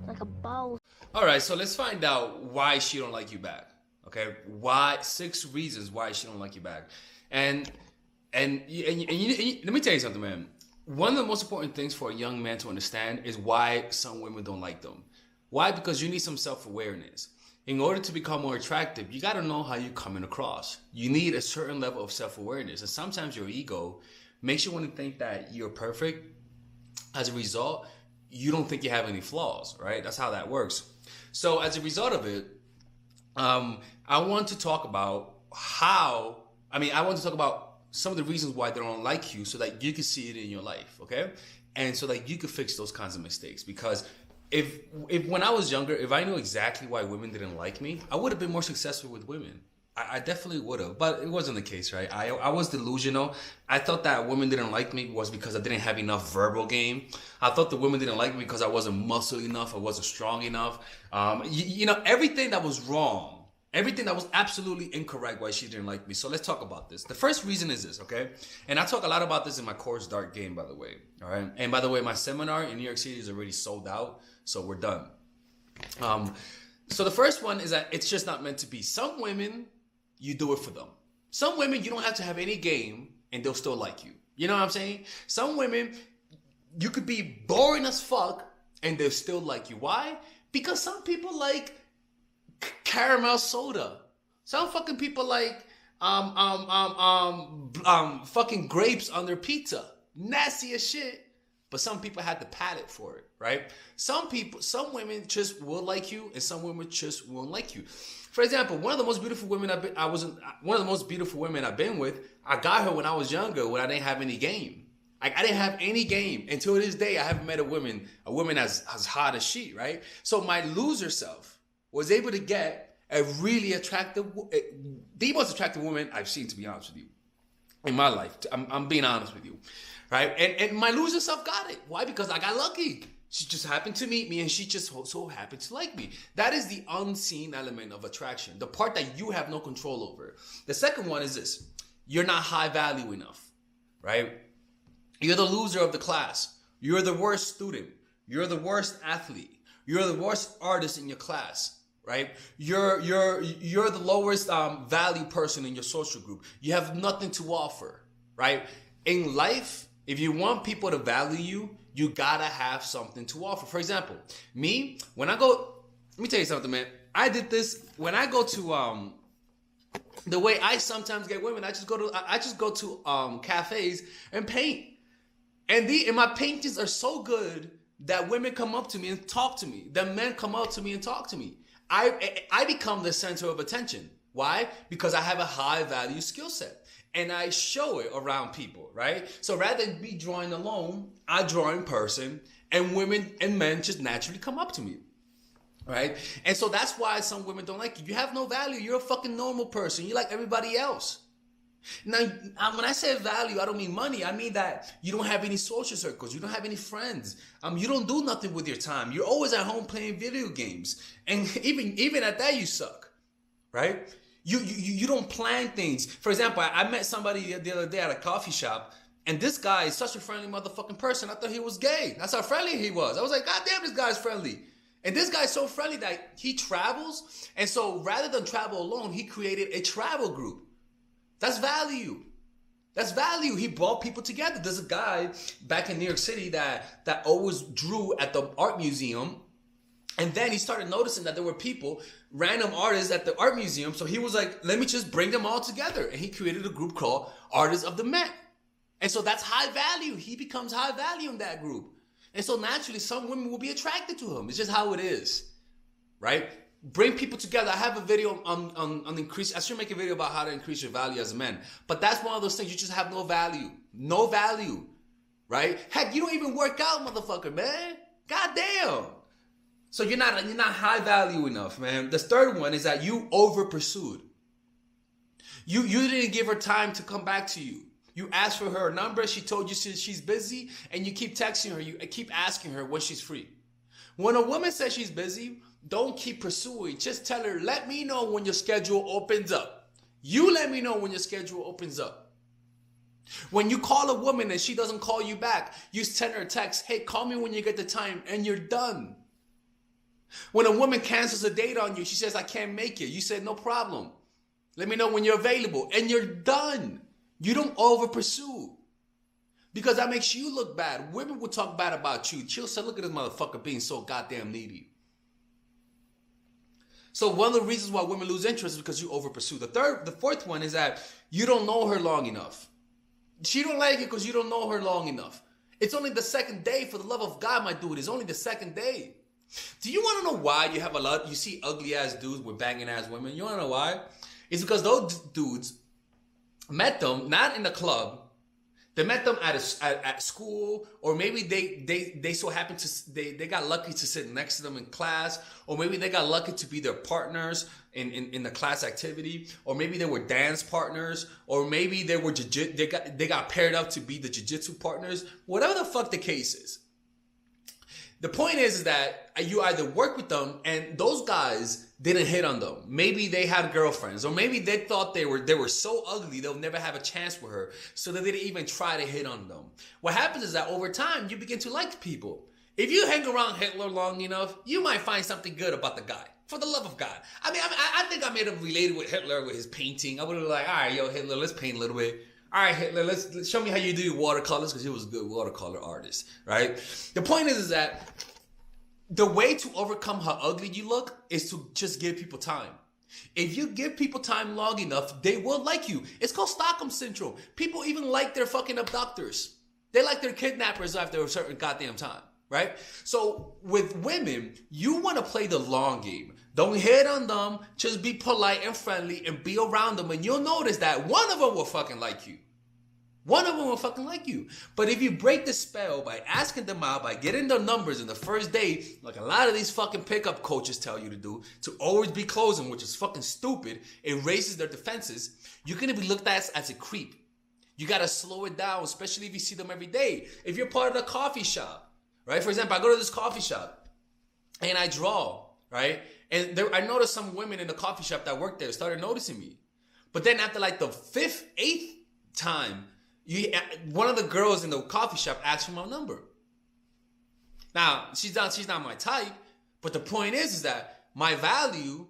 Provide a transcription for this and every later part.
like a boss. All right, so let's find out why she don't like you back. Okay, why 6 reasons why she don't like you back, and let me tell you something, man. One of the most important things for a young man to understand is why some women don't like them. Why? Because you need some self-awareness. In order to become more attractive, you got to know how you're coming across. You need a certain level of self-awareness, and sometimes your ego makes you want to think that you're perfect. As a result, you don't think you have any flaws, right? That's how that works. So as a result of it, I want to talk about some of the reasons why they don't like you so that you can see it in your life, okay? And so that you can fix those kinds of mistakes. Because if when I was younger, if I knew exactly why women didn't like me, I would have been more successful with women. I definitely would have, but it wasn't the case, right? I was delusional. I thought that women didn't like me was because I didn't have enough verbal game. I thought the women didn't like me because I wasn't muscle enough, I wasn't strong enough. Everything that was wrong, everything that was absolutely incorrect why she didn't like me. So let's talk about this. The first reason is this, okay? And I talk a lot about this in my course, Dark Game, by the way, all right? And by the way, my seminar in New York City is already sold out, so we're done. So the first one is that it's just not meant to be. Some women, you do it for them. Some women, you don't have to have any game and they'll still like you. You know what I'm saying? Some women, you could be boring as fuck and they'll still like you. Why? Because some people like caramel soda. Some fucking people like fucking grapes on their pizza. Nasty as shit. But some people had the palate for it, right? Some women just will like you, and some women just won't like you. For example, one of the most beautiful women I've been with, I got her when I was younger, when I didn't have any game. I didn't have any game. Until this day, I haven't met a woman as hot as she, right? So my loser self was able to get a really attractive, the most attractive woman I've seen, to be honest with you, in my life. I'm being honest with you. Right? And my loser self got it. Why? Because I got lucky. She just happened to meet me and she just so happened to like me. That is the unseen element of attraction. The part that you have no control over. The second one is this. You're not high value enough. Right? You're the loser of the class. You're the worst student. You're the worst athlete. You're the worst artist in your class. Right? You're the lowest value person in your social group. You have nothing to offer. Right? In life, if you want people to value you, you gotta have something to offer. For example, me, let me tell you something, man. I did this when I go to the way I sometimes get women. I just go to cafes and paint, and my paintings are so good that women come up to me and talk to me. The men come up to me and talk to me. I become the center of attention. Why? Because I have a high value skill set. And I show it around people, right? So rather than be drawing alone, I draw in person, and women and men just naturally come up to me, right? And so that's why some women don't like you. You have no value. You're a fucking normal person. You're like everybody else. Now, when I say value, I don't mean money. I mean that you don't have any social circles. You don't have any friends. You don't do nothing with your time. You're always at home playing video games. And even at that, you suck, right? You don't plan things. For example, I met somebody the other day at a coffee shop, and this guy is such a friendly motherfucking person. I thought he was gay. That's how friendly he was. I was like, God damn, this guy's friendly. And this guy's so friendly that he travels. And so rather than travel alone, he created a travel group. That's value. That's value. He brought people together. There's a guy back in New York City that always drew at the art museum. And then he started noticing that there were people, random artists at the art museum. So he was like, let me just bring them all together. And he created a group called Artists of the Met. And so that's high value. He becomes high value in that group. And so naturally, some women will be attracted to him. It's just how it is, right? Bring people together. I have a video on increase. I should make a video about how to increase your value as a man. But that's one of those things. You just have no value. No value, right? Heck, you don't even work out, motherfucker, man. God damn. So you're not high value enough, man. The third one is that you over pursued. You didn't give her time to come back to you. You asked for her number, she told you she's busy, and you keep texting her, you keep asking her when she's free. When a woman says she's busy, don't keep pursuing. Just tell her, let me know when your schedule opens up. You let me know when your schedule opens up. When you call a woman and she doesn't call you back, you send her a text, hey, call me when you get the time, and you're done. When a woman cancels a date on you, she says, I can't make it. You said, no problem. Let me know when you're available. And you're done. You don't over pursue. Because that makes you look bad. Women will talk bad about you. She'll say, look at this motherfucker being so goddamn needy. So one of the reasons why women lose interest is because you over pursue. The fourth one is that you don't know her long enough. She don't like it because you don't know her long enough. It's only the second day. For the love of God, my dude, it's only the second day. Do you want to know why you see ugly ass dudes with banging ass women? You want to know why? It's because those dudes met them not in the club. They met them at school, or maybe they so happened to they got lucky to sit next to them in class, or maybe they got lucky to be their partners in the class activity, or maybe they were dance partners, or maybe they got paired up to be the jiu-jitsu partners. Whatever the fuck the case is. The point is that you either work with them and those guys didn't hit on them. Maybe they had girlfriends, or maybe they thought they were so ugly they'll never have a chance with her, so they didn't even try to hit on them. What happens is that over time you begin to like people. If you hang around Hitler long enough, you might find something good about the guy. For the love of God. I think I made him related with Hitler with his painting. I would have been like, all right, yo, Hitler, let's paint a little bit. All right, Hitler, let's show me how you do your watercolors, because he was a good watercolor artist, right? The point is that the way to overcome how ugly you look is to just give people time. If you give people time long enough, they will like you. It's called Stockholm Syndrome. People even like their fucking abductors. They like their kidnappers after a certain goddamn time, right? So with women, you want to play the long game. Don't hit on them. Just be polite and friendly and be around them. And you'll notice that one of them will fucking like you. One of them will fucking like you. But if you break the spell by asking them out, by getting their numbers in the first day, like a lot of these fucking pickup coaches tell you to do, to always be closing, which is fucking stupid, it raises their defenses, you're going to be looked at as a creep. You got to slow it down, especially if you see them every day. If you're part of the coffee shop, right? For example, I go to this coffee shop and I draw, right? And I noticed some women in the coffee shop that worked there started noticing me. But then after like the 5th, 8th time, one of the girls in the coffee shop asked for my number. Now, she's not my type, but the point is that my value,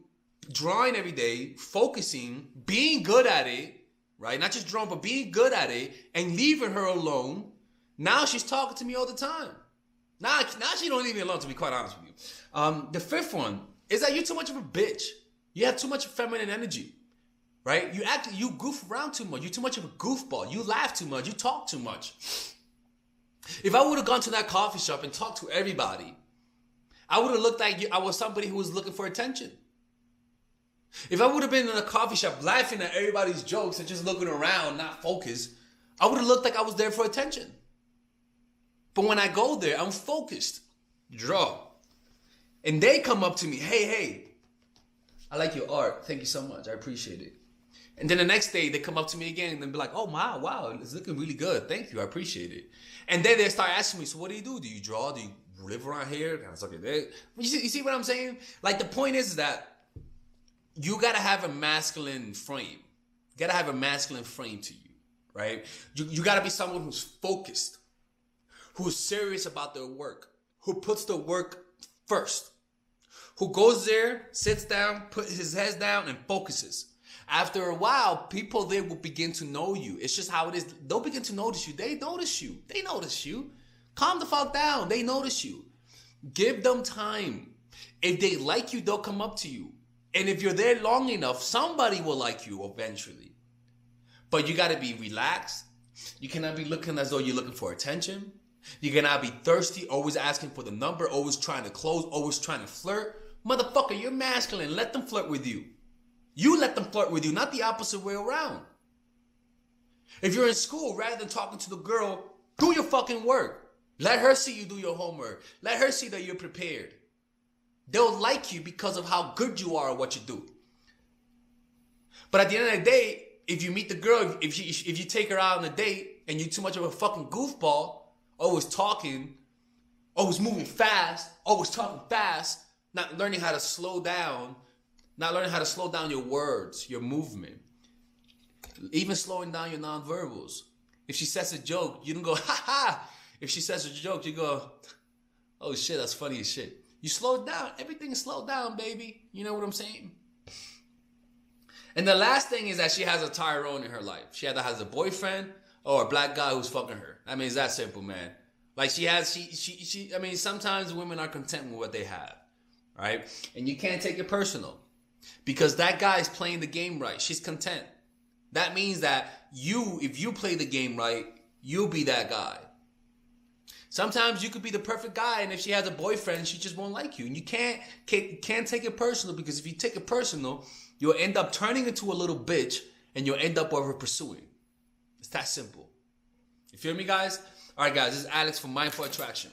drawing every day, focusing, being good at it, right? Not just drawing, but being good at it, and leaving her alone. Now she's talking to me all the time. Now she don't leave me alone, to be quite honest with you. The 5th one is that you're too much of a bitch. You have too much feminine energy, right? You goof around too much. You're too much of a goofball. You laugh too much. You talk too much. If I would have gone to that coffee shop and talked to everybody, I would have looked like I was somebody who was looking for attention. If I would have been in a coffee shop laughing at everybody's jokes and just looking around, not focused, I would have looked like I was there for attention. But when I go there, I'm focused. Draw. And they come up to me, hey, I like your art. Thank you so much. I appreciate it. And then the next day, they come up to me again and be like, oh, wow, it's looking really good. Thank you. I appreciate it. And then they start asking me, so what do you do? Do you draw? Do you live around here? Kind of stuff like that. You see what I'm saying? Like, the point is that you got to have a masculine frame. You got to have a masculine frame to you, right? You got to be someone who's focused, who's serious about their work, who puts the work first, who goes there, sits down, puts his head down, and focuses. After a while, people there will begin to know you. It's just how it is. They'll begin to notice you. They notice you. They notice you. Calm the fuck down. They notice you. Give them time. If they like you, they'll come up to you. And if you're there long enough, somebody will like you eventually. But you got to be relaxed. You cannot be looking as though you're looking for attention. You cannot be thirsty, always asking for the number, always trying to close, always trying to flirt. Motherfucker, you're masculine. Let them flirt with you. You let them flirt with you, not the opposite way around. If you're in school, rather than talking to the girl, do your fucking work. Let her see you do your homework. Let her see that you're prepared. They'll like you because of how good you are at what you do. But at the end of the day, if you meet the girl, if you take her out on a date and you're too much of a fucking goofball, always talking, always moving fast, always talking fast, not learning how to slow down, not learning how to slow down your words, your movement, even slowing down your nonverbals. If she says a joke, you don't go, ha ha. If she says a joke, you go, oh shit, that's funny as shit. You slow down. Everything is slowed down, baby. You know what I'm saying? And the last thing is that she has a Tyrone in her life. She either has a boyfriend or a black guy who's fucking her. I mean, it's that simple, man. Like I mean, sometimes women are content with what they have, right? And you can't take it personal because that guy is playing the game right. She's content. That means that if you play the game right, you'll be that guy. Sometimes you could be the perfect guy, and if she has a boyfriend, she just won't like you. And you can't take it personal, because if you take it personal, you'll end up turning into a little bitch, and you'll end up over pursuing. It's that simple. You feel me, guys? All right, guys, this is Alex from Mindful Attraction.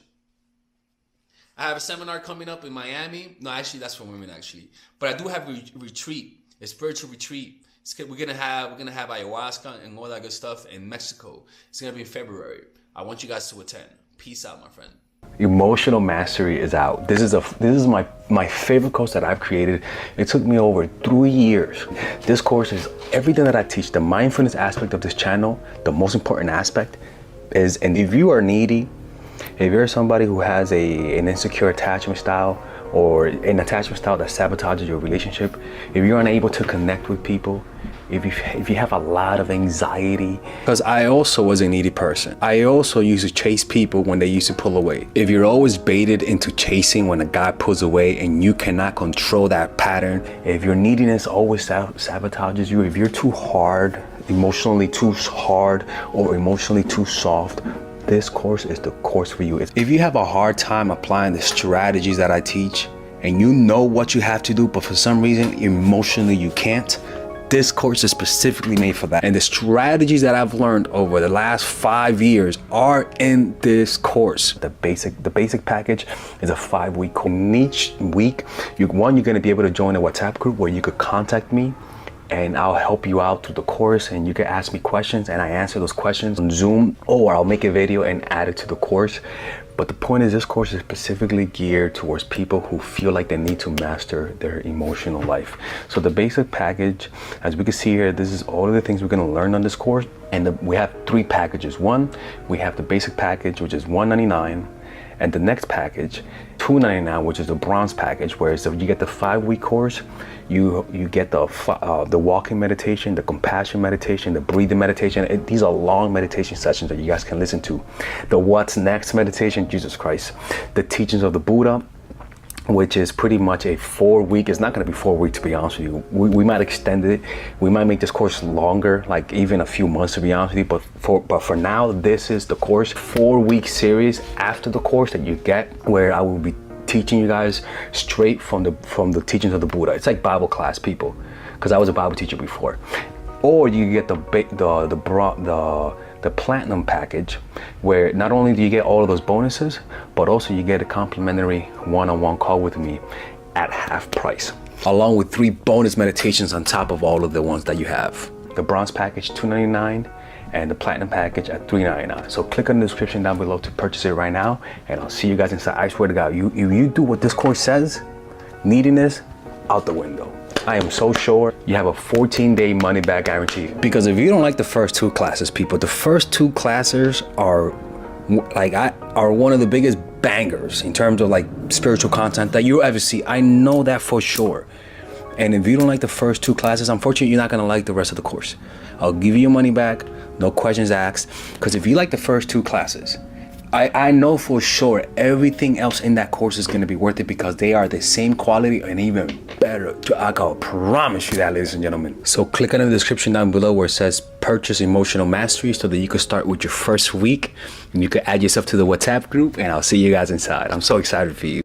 I have a seminar coming up in Miami. No, actually, that's for women, actually. But I do have a retreat, a spiritual retreat. We're gonna have ayahuasca and all that good stuff in Mexico. It's gonna be in February. I want you guys to attend. Peace out, my friend. Emotional Mastery is out. This is my favorite course that I've created. It took me over 3 years. This course is everything that I teach. The mindfulness aspect of this channel, the most important aspect is, and if you are needy, if you're somebody who has an insecure attachment style, or an attachment style that sabotages your relationship, if you're unable to connect with people, if you have a lot of anxiety, because I also was a needy person. I also used to chase people when they used to pull away. If you're always baited into chasing when a guy pulls away and you cannot control that pattern, if your neediness always sabotages you, if you're too hard, emotionally too hard or emotionally too soft, this course is the course for you. If you have a hard time applying the strategies that I teach and you know what you have to do, but for some reason emotionally you can't, this course is specifically made for that. And the strategies that I've learned over the last 5 years are in this course. The basic package is a 5-week course. In each week, you're gonna be able to join a WhatsApp group where you could contact me and I'll help you out through the course, and you can ask me questions and I answer those questions on Zoom, or I'll make a video and add it to the course. But the point is, this course is specifically geared towards people who feel like they need to master their emotional life. So the basic package, as we can see here, this is all of the things we're going to learn on this course. And we have 3 packages. One, we have the basic package, which is $199. And the next package, $299, which is the bronze package, where you get the 5-week course, you get the walking meditation, the compassion meditation, the breathing meditation. These are long meditation sessions that you guys can listen to. The what's next meditation, Jesus Christ. The teachings of the Buddha, which is pretty much a 4-week. It's not going to be 4 weeks, to be honest with you. We might extend it. We might make this course longer, like even a few months, to be honest with you. But for now, this is the course. 4-week series after the course that you get, where I will be teaching you guys straight from the teachings of the Buddha. It's like Bible class, people, because I was a Bible teacher before. Or you get the platinum package, where not only do you get all of those bonuses, but also you get a complimentary one-on-one call with me at half price, along with 3 bonus meditations on top of all of the ones that you have. The bronze package, $299, and the platinum package at $399. So click on the description down below to purchase it right now, and I'll see you guys inside. I swear to God, you do what this course says, neediness out the window. I am so sure you have a 14-day money-back guarantee. Because if you don't like the first 2 classes, people, the first 2 classes are one of the biggest bangers in terms of like spiritual content that you'll ever see. I know that for sure. And if you don't like the first 2 classes, unfortunately, you're not gonna like the rest of the course. I'll give you your money back, no questions asked. Because if you like the first 2 classes, I know for sure everything else in that course is going to be worth it, because they are the same quality and even better. I can promise you that, ladies and gentlemen. So click on the description down below where it says purchase Emotional Mastery, so that you can start with your first week and you can add yourself to the WhatsApp group, and I'll see you guys inside. I'm so excited for you.